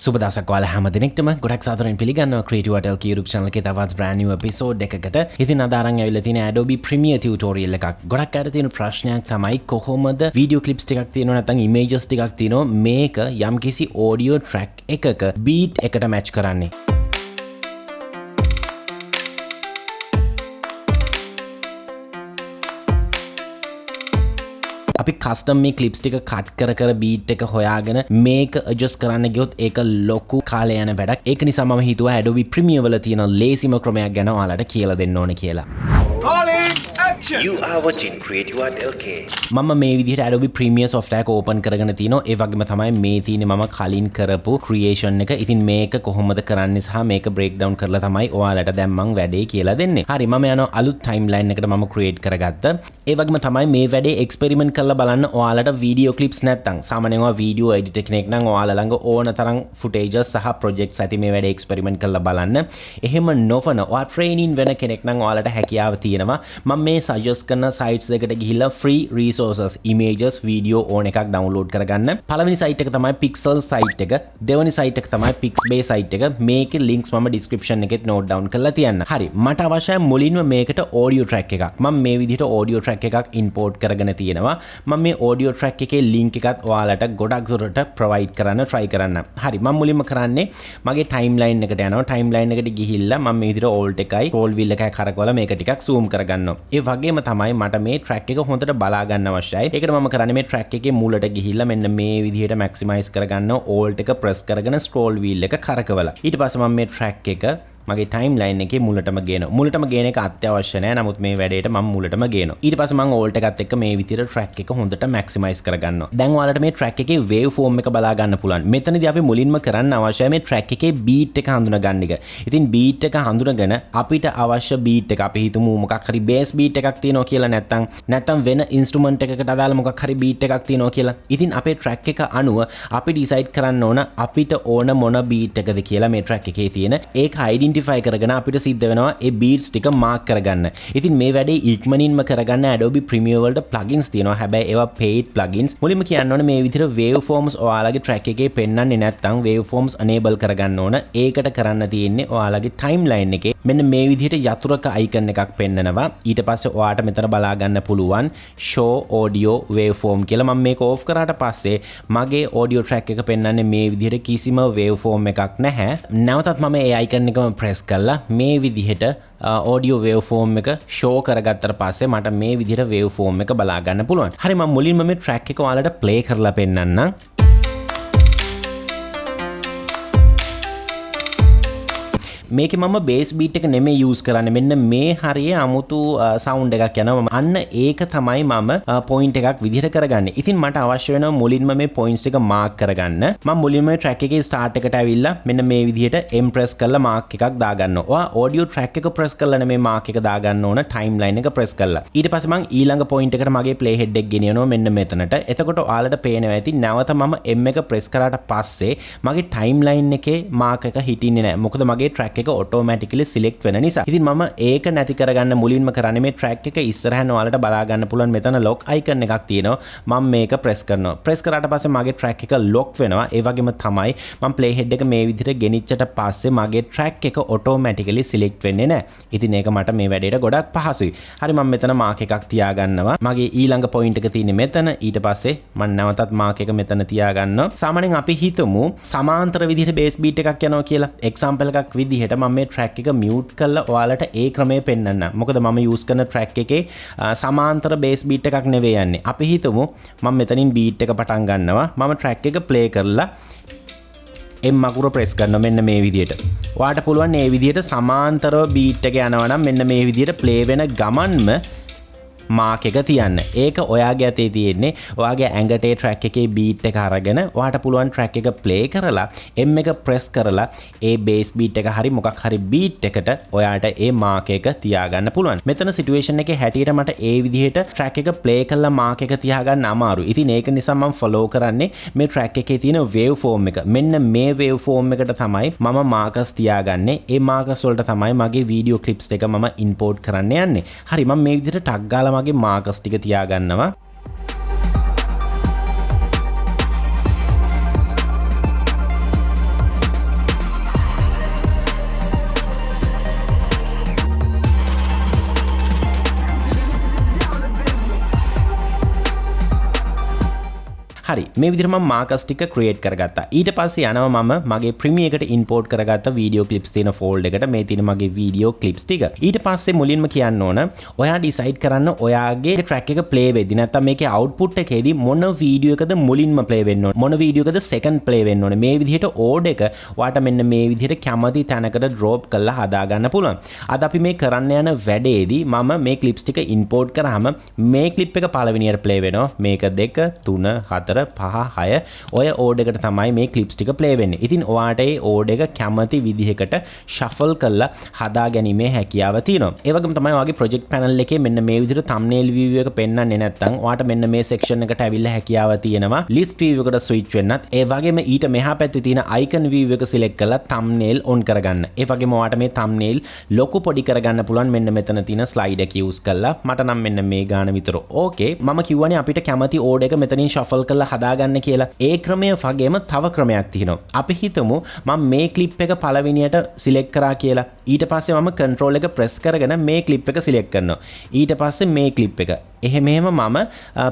සුබ දවසක් ඔයාලා හැම දිනෙකටම ගොඩක් සාදරයෙන් පිළිගන්නවා CREATIVEARTLK YouTube channel එකේ තවත් brand new episode එකකට. ඉතින් අද අරන් ඇවිල්ලා තියෙන Adobe Premiere tutorial එකක්. ගොඩක් අයට තියෙන ප්‍රශ්නයක් තමයි කොහොමද video clips ටිකක් තියෙනවා නැත්නම් images ටිකක් තියෙනවා මේක යම්කිසි audio track එකක beat එකට match කරන්නේ. අපි කස්ටම් මේ ක්ලිප්ස් ටික කට් කර බීට් එක හොයාගෙන මේක ඇඩ්ජස්ට් කරන්න ගියොත් ඒක ලොකු කාලය යන වැඩක්. ඒක නිසා මම හිතුවා Adobe Premiere වල තියෙන ලේසිම ක්‍රමයක් ගැන ඔයාලට කියලා දෙන්න ඕනේ කියලා. You are watching CREATIVEARTLK. මම මේ විදිහට Adobe Premiere software එක open කරගෙන තිනවා. ඒ වගේම තමයි මේ තියෙන්නේ මම කලින් කරපු creation එක. ඉතින් මේක කොහොමද කරන්නේ සහ මේක breakdown කරලා තමයි ඔයාලට දැන් මම වැඩේ කියලා දෙන්නේ. හරි මම යනවා අලුත් timeline එකට මම create කරගත්තා. ඒ වගේම තමයි මේ වැඩේ experiment කරලා බලන්න ඔයාලට video clips නැත්තම් සාමාන්‍යයෙන් ඔයා video editor කෙනෙක් නම් ඔයාලා ළඟ ඕන තරම් footages සහ projects ඇති මේ වැඩේ experiment කරලා බලන්න. එහෙම නොවන ඔයා training වෙන කෙනෙක් නම් ඔයාලට හැකියාව තියෙනවා. මම මේ suggest කරන sites එකට ගිහිල්ලා free resources images video ඕන එකක් download කරගන්න. පළවෙනි site එක තමයි Pixel site එක. දෙවෙනි site එක තමයි Pixbay site එක. මේකේ links මම description එකෙත් note down කරලා තියන්න. හරි මට අවශ්‍යයි මුලින්ම මේකට audio track එකක්. මම මේ විදිහට audio track එකක් import කරගෙන තියෙනවා. මම මේ audio track එකේ link එකත් ඔයාලට ගොඩක් දුරට provide කරන්න try කරන්න. හරි මම මුලින්ම කරන්නේ මගේ timeline එකට යනවා. timeline එකට ගිහිල්ලා මම මේ විදිහට alt එකයි scroll wheel එකයි කරකවලා මේක ටිකක් zoom කරගන්නවා. ඒ වගේම තමයි මට මේ track එක හොඳට බලා ගන්න අවශ්‍යයි. ඒකට මම කරන්නේ මේ track එකේ මූලට ගිහිල්ලා මෙන්න මේ විදිහට maximize කරගන්න alt එක press කරගෙන scroll wheel එක කරකවලා. ඊට පස්සේ මම මේ track එක මගේ timeline එකේ මුලටම ගේනවා. මුලටම ගේන එක අත්‍යවශ්‍ය නැහැ. නමුත් මේ වැඩේට මම මුලටම ගේනවා. ඊට පස්සේ මම alt එකත් එක්ක මේ විදිහට track එක හොඳට maximize කරගන්නවා. දැන් ඔයාලට මේ track එකේ waveform එක බලා ගන්න පුළුවන්. මෙතනදී අපි මුලින්ම කරන්න අවශ්‍යයි මේ track එකේ beat එක හඳුනා ගන්න එක. ඉතින් beat එක හඳුනගෙන අපිට අවශ්‍ය beat එක අපි හිතමු මොකක් හරි bass beat එකක් තියෙනවා කියලා නැත්නම් වෙන instrument එකකට අදාළ මොකක් හරි beat එකක් තියෙනවා කියලා. ඉතින් අපේ track එක අනුව අපි decide කරන්න ඕන අපිට ඕන මොන beat එකද කියලා මේ track එකේ තියෙන ඒක identify කරගෙන අපිට සිද්ධ වෙනවා ඒ beats ටික mark කරගන්න. ඉතින් මේ වැඩේ ඉක්මනින්ම කරගන්න Adobe Premiere වලට plugins තියෙනවා. හැබැයි ඒවා paid plugins. මුලින්ම කියන්න ඕනේ මේ විදිහට waveforms ඔයාලගේ track එකේ පෙන්වන්නේ නැත්නම් waveforms enable කරගන්න ඕන. ඒකට කරන්න තියෙන්නේ ඔයාලගේ timeline එකේ මෙන්න මේ විදිහට යතුරක icon එකක් පෙන්නනවා. ඊට පස්සේ ඔයාට මෙතන බලා ගන්න පුළුවන් show audio waveform කියලා. මම මේක off කරාට පස්සේ මගේ audio track එක පෙන්වන්නේ මේ විදිහට කිසිම waveform එකක් නැහැ. නැවතත් මම ඒ icon එකම press කරලා මේ විදිහට audio waveform එක show කරගත්තට පස්සේ මට මේ විදිහට waveform එක බලා ගන්න පුළුවන්. හරි මම මුලින්ම මේ track එක ඔයාලට play කරලා පෙන්නන්නම්. මේකේ මම bass beat එක නෙමෙයි use කරන්නේ. මෙන්න මේ හරිය අමුතු sound එකක් යනවා. අන්න ඒක තමයි මම point එකක් විදිහට කරගන්නේ. ඉතින් මට අවශ්‍ය වෙනවා මුලින්ම මේ points එක mark කරගන්න. මම මුලින්ම මේ track එකේ start එකට ඇවිල්ලා මෙන්න මේ විදිහට M press කරලා mark එකක් දාගන්නවා. ඔයා audio track එක press කරලා නෙමෙයි mark එක දාගන්න ඕන timeline එක press කරලා. ඊට පස්සේ මම ඊළඟ point එකට මගේ play head එක ගෙනියනවා මෙන්න මෙතනට. එතකොට ඔයාලට පේනවා ඇති නැවත මම M එක press කරාට පස්සේ මගේ timeline එකේ mark එක හිටින්නේ නැහැ. මොකද මගේ track එක automatically select වෙන නිසා. ඉතින් මම ඒක නැති කරගන්න මුලින්ම කරන්නේ මේ track එක ඉස්සරහන ඔයාලට බලා ගන්න පුළුවන් මෙතන lock icon එකක් තියෙනවා. මම මේක press කරනවා. press කරාට පස්සේ මගේ track එක lock වෙනවා. ඒ වගේම තමයි මම play head එක මේ විදිහට ගෙනිච්චට පස්සේ මගේ track එක automatically select වෙන්නේ නැහැ. ඉතින් ඒක මට මේ වැඩේට ගොඩක් පහසුයි. හරි මම මෙතන mark එකක් තියාගන්නවා. මගේ ඊළඟ point එක තියෙන්නේ මෙතන. ඊට පස්සේ මම නැවතත් mark එක මෙතන තියාගන්නවා. සාමාන්‍යයෙන් අපි හිතමු සමාන්තර විදිහට bass beat එකක් යනවා කියලා. example එකක් විදිහට මම මේ track එක mute කරලා ඔයාලට ඒ ක්‍රමය පෙන්නන්න. මොකද මම use කරන track එකේ සමාන්තර bass beat එකක් නෙවෙයි යන්නේ. අපි හිතමු මම මෙතනින් beat එක පටන් ගන්නවා. මම track එක play කරලා M අකුර press කරනවා මෙන්න මේ විදිහට. ඔයාලට පුළුවන් මේ විදිහට සමාන්තරව beat එක යනවා නම් මෙන්න මේ විදිහට play වෙන ගමන්ම mark එක තියන්න. ඒක ඔයාගේ අතේ තියෙන්නේ. ඔයාගේ ඇඟට ඒ track එකේ beat එක අරගෙන ඔයාට පුළුවන් track එක play කරලා M එක press කරලා ඒ bass beat එක හරි මොකක් හරි beat එකට ඔයාට ඒ mark එක තියාගන්න පුළුවන්. මෙතන situation එකේ හැටියට මට ඒ විදිහට track එක play කරලා mark එක තියාගන්න අමාරුයි. ඉතින් ඒක නිසා මම follow කරන්නේ මේ track එකේ තියෙන waveform එක. මෙන්න මේ waveform එකට තමයි මම markers තියාගන්නේ. ඒ markers වලට තමයි මගේ video clips එක මම import කරන්න යන්නේ. හරි මම මේ විදිහට tag ගාලා මගේ markers ටික තියාගන්නවා. හරි මේ විදිහට මම මාකර්ස් ටික ක්‍රියේට් කරගත්තා. ඊට පස්සේ යනවා මම මගේ ප්‍රීමියර් එකට ඉම්පෝර්ට් කරගත්ත වීඩියෝ ක්ලිප්ස් තියෙන ෆෝල්ඩර් එකට මේ තියෙන මගේ වීඩියෝ ක්ලිප්ස් ටික. ඊට පස්සේ මුලින්ම කියන්න ඕන ඔයා ඩිසයිඩ් කරන්න ඔයාගේ ට්‍රැක් එක ප්ලේ වෙද්දි නැත්නම් මේකේ අවුට්පුට් එකේදී මොන වීඩියෝ එකද මුලින්ම ප්ලේ වෙන්න ඕන මොන වීඩියෝ එකද සෙකන්ඩ් ප්ලේ වෙන්න ඕන මේ විදිහට ඕඩ් එක ඔයාට මෙන්න මේ විදිහට කැමති තැනකට ඩ්‍රොප් කරලා හදා ගන්න පුළුවන්. අද අපි මේ කරන්න යන වැඩේදී මම මේ ක්ලිප්ස් ටික ඉම්පෝර්ට් කරාම මේ ක්ලිප් එක පළවෙනියට ප්ලේ වෙනවා. මේක 2 3 4 5 6 ඔය ඕඩ් එකට තමයි මේ ක්ලිප්ස් ටික ප්ලේ වෙන්නේ. ඉතින් ඔයාට ඒ ඕඩ් එක කැමති විදිහකට ෂෆල් කරලා හදා ගැනීමේ හැකියාව තියෙනවා. ඒ වගේම තමයි ඔයාගේ ප්‍රොජෙක්ට් පැනල් එකේ මෙන්න මේ විදිහට thumbnail view එක පෙන්වන්නේ නැත්නම් ඔයාට මෙන්න මේ section එකට ඇවිල්ලා හැකියාව තියෙනවා list view එකට switch වෙන්නත්. ඒ වගේම ඊට මෙහා පැත්තේ තියෙන icon view එක select කරලා thumbnail on කරගන්න. ඒ වගේම ඔයාට මේ thumbnail ලොකු පොඩි කරගන්න පුළුවන් මෙන්න මෙතන තියෙන slide එක use කරලා. මට නම් මෙන්න මේ ගාන විතර ඕකේ. මම කිව්වනේ අපිට කැමති order එක මෙතනින් shuffle කරලා හදාගන්න කියලා. ඒ ක්‍රමය වගේම තව ක්‍රමයක් තියෙනවා. අපි හිතමු මම මේ clip එක පළවෙනියට select කරා කියලා. ඊට පස්සේ මම control එක press කරගෙන මේ clip එක select කරනවා. ඊට පස්සේ මේ clip එක එහෙම මම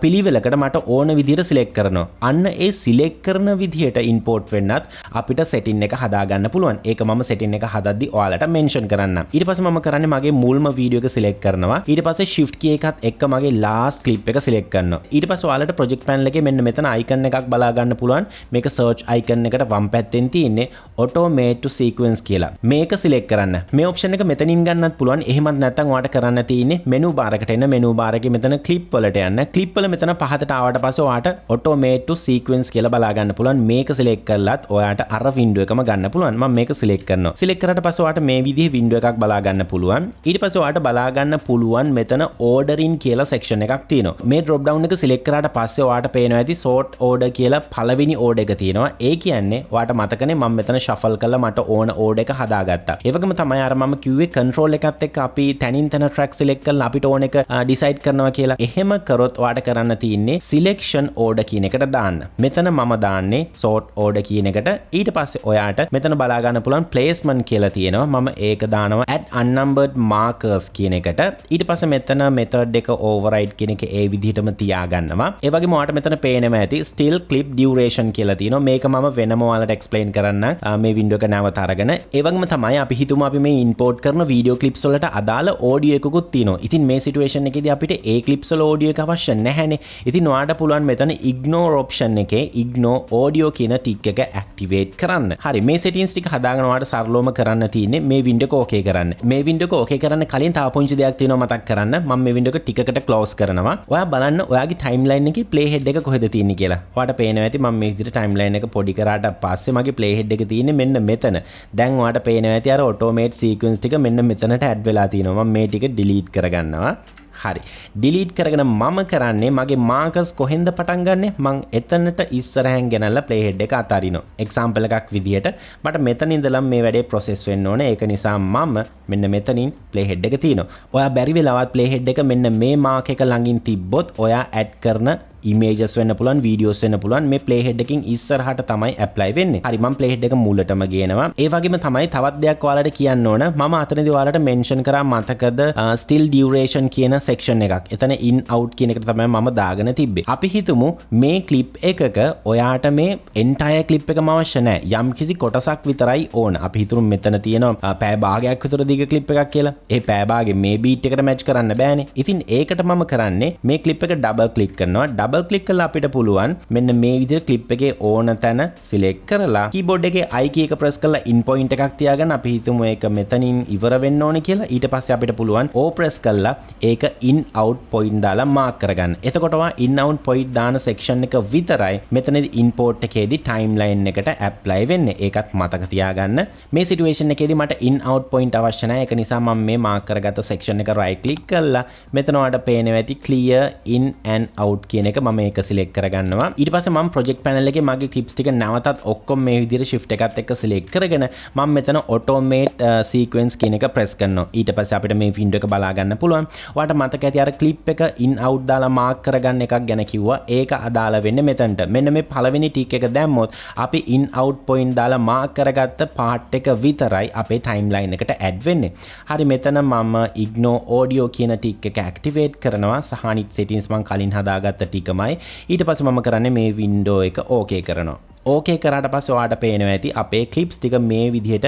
පිළිවෙලකට මට ඕන විදිහට select කරනවා. අන්න ඒ select කරන විදිහට import වෙන්නත් අපිට setting එක හදා ගන්න පුළුවන්. ඒක මම setting එක හදද්දි ඔයාලට mention කරන්න. ඊට පස්සේ මම කරන්නේ මගේ මුල්ම වීඩියෝ එක select කරනවා. ඊට පස්සේ shift key එකත් එක්ක මගේ last clip එක select කරනවා. ඊට පස්සේ ඔයාලට project panel එකේ මෙන්න මෙතන icon එකක් බලා ගන්න පුළුවන්. මේක search icon එකට වම් පැත්තෙන් තියෙන්නේ automate to sequence කියලා. මේක select කරන්න. මේ option එක මෙතනින් ගන්නත් පුළුවන්. එහෙමත් නැත්නම් ඔයාලට කරන්න තියෙන්නේ menu bar එකට එන්න menu bar එකේ මෙතන clip වලට යන්න. clip වල මෙතන පහතට ආවට පස්සේ ඔයාට automate to sequence කියලා බලා ගන්න පුළුවන්. මේක select කරලත් ඔයාට අර window එකම ගන්න පුළුවන්. මම මේක select කරනවා. select කරාට පස්සේ ඔයාට මේ විදිහේ window එකක් බලා ගන්න පුළුවන්. ඊට පස්සේ ඔයාට බලා ගන්න පුළුවන් මෙතන ordering කියලා section එකක් තියෙනවා. මේ drop down එක select කරාට පස්සේ ඔයාට පේනවා ඇති sort order කියලා පළවෙනි order එක තියෙනවා. ඒ කියන්නේ ඔයාට මතකනේ මම මෙතන shuffle කරලා මට ඕන order එක හදාගත්තා. ඒ වගේම තමයි අර මම කිව්වේ control එකත් එක්ක අපි තනින් තන track select කරලා අපිට ඕන එක decide කරනවා කියලා. එහෙම කරොත් ඔයාට කරන්න තියෙන්නේ selection order කියන එකට දාන්න. මෙතන මම දාන්නේ sort order කියන එකට. ඊට පස්සේ ඔයාට මෙතන බලා ගන්න පුළුවන් placement කියලා තියෙනවා. මම ඒක දානවා add unnumbered markers කියන එකට. ඊට පස්සේ මෙතන method එක override කියන එක ඒ විදිහටම තියාගන්නවා. ඒ වගේම ඔයාට මෙතන පේනවා ඇති still clip duration කියලා තියෙනවා. මේක මම වෙනම ඔයාලට explain කරන්න මේ window එක නැවත අරගෙන. ඒ වගේම තමයි අපි හිතමු අපි මේ import කරන video clips වලට අදාළ audio එකකුත් තියෙනවා. ඉතින් මේ situation එකේදී අපිට ඒ clips වල audio එක අවශ්‍ය නැහැනේ. ඉතින් ඔයාට පුළුවන් මෙතන ignore option එකේ ignore audio කියන tick එක activate කරන්න. හරි මේ settings ටික හදාගෙන ඔයාට සරලවම කරන්න තියෙන්නේ මේ window එක okay කරන්න. මේ window එක okay කරන්න කලින් තව පුංචි දෙයක් තියෙනවා මතක් කරන්න. මම මේ window එක ටිකකට close කරනවා. ඔයා බලන්න ඔයාගේ timeline එකේ playhead එක කොහෙද තියෙන්නේ කියලා. ඔයාට පේනවා ඇති මම මේ විදිහට timeline එක පොඩි කරාට පස්සේ මගේ playhead එක තියෙන්නේ මෙන්න මෙතන. දැන් ඔයාට පේනවා ඇති අර automate sequence ටික මෙන්න මෙතනට add වෙලා තියෙනවා. මම මේ ටික delete කරගන්නවා. හරි delete කරගෙන මම කරන්නේ මගේ markers කොහෙන්ද පටන් ගන්නෙ මං එතනට ඉස්සරහෙන් ගෙනල්ලා playhead එක අතාරිනවා. example එකක් විදියට මට මෙතන ඉඳලා මේ වැඩේ process වෙන්න ඕනේ. ඒක නිසා මම මෙන්න මෙතනින් playhead එක තියෙනවා. ඔයා බැරි වෙලාවත් playhead එක මෙන්න මේ mark එක ළඟින් තිබ්බොත් ඔයා add කරන images වෙන්න පුළුවන් videos වෙන්න පුළුවන් මේ playhead එකකින් ඉස්සරහට තමයි apply වෙන්නේ. හරි මම playhead එක මුලටම ගේනවා. ඒ වගේම තමයි තවත් දෙයක් ඔයාලට කියන්න ඕන. මම අතනදී ඔයාලට mention කරා මතකද still duration කියන section එකක්. එතන in out කියන එක තමයි මම දාගෙන තිබ්බේ. අපි හිතමු මේ clip එකක ඔයාට මේ entire clip එකම අවශ්‍ය නැහැ. යම් කිසි කොටසක් විතරයි ඕන. අපි හිතමු මෙතන තියෙනවා පැය භාගයක් විතර දිග clip එකක් කියලා. ඒ පැය භාගෙ මේ beat එකට match කරන්න බෑනේ. ඉතින් ඒකට මම කරන්නේ මේ clip එක double click කරනවා. double click කරලා අපිට පුළුවන් මෙන්න මේ විදිහට clip එකේ ඕන තැන select කරලා keyboard එකේ I key එක press කරලා in point එකක් තියාගෙන අපි හිතමු ඒක මෙතනින් ඉවර වෙන්න ඕනේ කියලා. ඊට පස්සේ අපිට පුළුවන් O press කරලා ඒක in out point දාලා mark කරගන්න. එතකොට ඔයා in out point දාන section එක විතරයි මෙතනදී import එකේදී timeline එකට apply වෙන්නේ. ඒකත් මතක තියාගන්න. මේ situation එකේදී මට in out point අවශ්‍ය නැහැ. ඒක නිසා මම මේ mark කරගත්ත section එක right click කරලා මෙතන ඔයාලට පේනවා ඇති clear in and out කියන එක මම ඒක select කරගන්නවා. ඊට පස්සේ මම project panel එකේ මගේ clips ටික නැවතත් ඔක්කොම මේ විදිහට shift එකත් එක්ක select කරගෙන මම මෙතන automate sequence කියන එක press කරනවා. ඊට පස්සේ අපිට මේ window එක බලා ගන්න පුළුවන්. ඔයාලට මතක ඇති අර ක්ලිප් එක in out දාලා මාක් කරගන්න එකක් ගැන කිව්වා. ඒක අදාළ වෙන්නේ මෙතනට. මෙන්න මේ පළවෙනි ටික් එක දැම්මොත් අපි in out point දාලා මාක් කරගත්ත part එක විතරයි අපේ timeline එකට add වෙන්නේ. හරි මෙතන මම ignore audio කියන ටික් එක activate කරනවා. සහ අනිත් settings මම කලින් හදාගත්ත ටිකමයි. ඊට පස්සේ මම කරන්නේ මේ window එක okay කරනවා. ඕකේ කරාට පස්සේ ඔයාලට පේනවා ඇති අපේ ක්ලිප්ස් ටික මේ විදිහට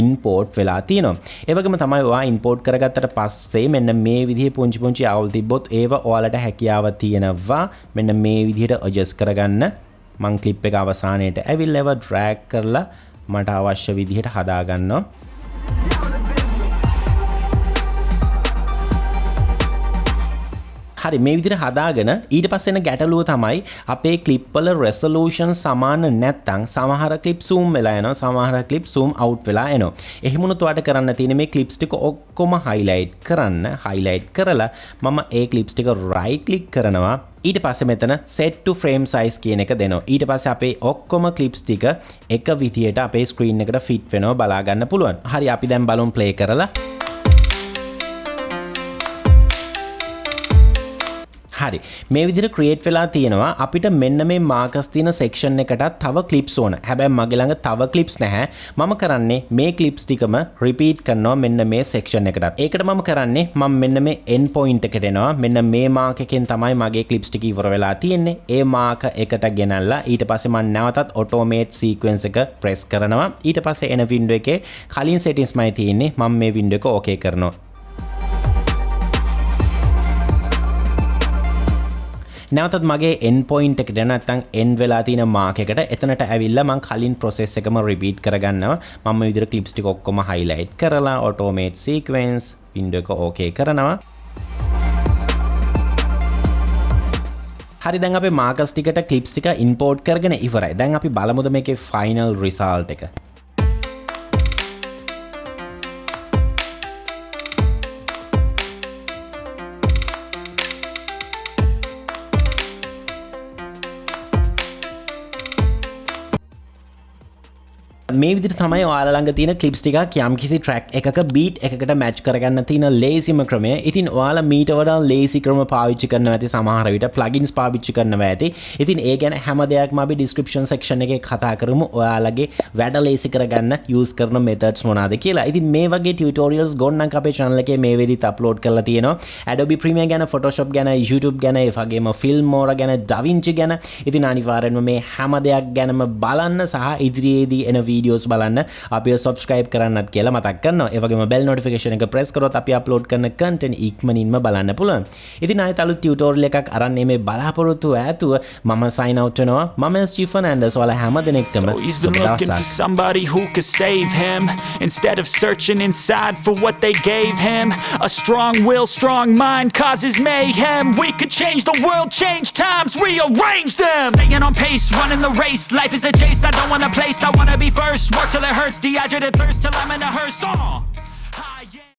ඉම්පෝර්ට් වෙලා තියෙනවා. ඒ වගේම තමයි ඔයා ඉම්පෝර්ට් කරගත්තට පස්සේ මෙන්න මේ විදිහේ පුංචි පුංචි අවුල් තිබ්බොත් ඒව ඔයාලට හැකියාව තියෙනවා මෙන්න මේ විදිහට adjust කරගන්න. මම ක්ලිප් එක අවසානයේට ඇවිල්ලා ඒව drag කරලා මට අවශ්‍ය විදිහට හදා ගන්නවා. හරි මේ විදිහට හදාගෙන ඊට පස්සේ එන ගැටලුව තමයි අපේ ක්ලිප් වල resolution සමාන නැත්නම් සමහර ක්ලිප් zoom වෙලා යනවා සමහර ක්ලිප් zoom out වෙලා එනවා. එහෙම වුණොත් ඔයාලට කරන්න තියෙන්නේ මේ ක්ලිප්ස් ටික ඔක්කොම highlight කරන්න. highlight කරලා මම ඒ ක්ලිප්ස් ටික right click කරනවා. ඊට පස්සේ මෙතන set to frame size කියන එක දෙනවා. ඊට පස්සේ අපේ ඔක්කොම ක්ලිප්ස් ටික එක විදියට අපේ screen එකට fit වෙනවා බලා ගන්න පුළුවන්. හරි අපි දැන් බලමු play කරලා. හරි මේ විදිහට ක්‍රියේට් වෙලා තියෙනවා. අපිට මෙන්න මේ මාකර්ස් තියෙන සෙක්ෂන් එකටත් තව ක්ලිප්ස් ඕන. හැබැයි මගේ ළඟ තව ක්ලිප්ස් නැහැ. මම කරන්නේ මේ ක්ලිප්ස් ටිකම රිපීට් කරනවා මෙන්න මේ සෙක්ෂන් එකටත්. ඒකට මම කරන්නේ මම මෙන්න මේ end point එකට එනවා. මෙන්න මේ මාක් එකෙන් තමයි මගේ ක්ලිප්ස් ටික ඉවර වෙලා තියෙන්නේ. ඒ මාක එකට ගෙනල්ලා ඊට පස්සේ මම නැවතත් automate sequence එක press කරනවා. ඊට පස්සේ එන window එකේ කලින් settings මයි තියෙන්නේ. මම මේ window එක okay කරනවා. නැවතත් මගේ end point එකට නැත්නම් end වෙලා තියෙන mark එකට එතනට ඇවිල්ලා මම කලින් process එකම repeat කරගන්නවා. මම මේ විදිහට clips ටික ඔක්කොම highlight කරලා automate sequence window එක okay කරනවා. හරි දැන් අපේ markers ටිකට clips ටික import කරගෙන ඉවරයි. දැන් අපි බලමුද මේකේ final result එක. මේ විදිහට තමයි ඔයාලා ළඟ තියෙන ක්ලිප්ස් ටිකක් යම්කිසි ට්‍රැක් එකක බීට් එකකට මැච් කරගන්න තියෙන ලේසිම ක්‍රමය. ඉතින් ඔයාලා මීට වඩා ලේසි ක්‍රම පාවිච්චි කරනවා ඇති සමහර විට ප්ලගින්ස් පාවිච්චි කරනවා ඇති. ඉතින් ඒ ගැන හැම දෙයක්ම අපි description section එකේ කතා කරමු. ඔයාලගේ වැඩ ලේසි කරගන්න use කරන methods මොනවාද කියලා. ඉතින් මේ වගේ tutorials ගොන්නක් අපේ channel එකේ මේ වෙදිත් upload කරලා තියෙනවා. Adobe Premiere ගැන, Photoshop ගැන, YouTube ගැන, ඒ වගේම Filmora ගැන, DaVinci ගැන. ඉතින් අනිවාර්යෙන්ම මේ හැම දෙයක් ගැනම බලන්න සහ ඉදිරියේදී එන videos බලන්න අපිව subscribe කරන්නත් කියලා මතක් කරනවා. ඒ වගේම bell notification එක press කරොත් අපි upload කරන content ඉක්මනින්ම බලන්න පුළුවන්. ඉතින් ආයෙත් අලුත් tutorial එකක් අරන් මේ බලාපොරොත්තු ඇතුව මම sign out වෙනවා. මම Steve Fernandez ඔයාලා හැම දෙනෙක්ටම So he's been looking for somebody who could save him instead of searching inside for what they gave him. A strong will, strong mind causes mayhem. We could change the world, change times, rearrange them. Staying on pace, running the race. Life is a chase, I don't want a place, I want to be first. Work till it hurts, dehydrated thirst till I'm in a hearse.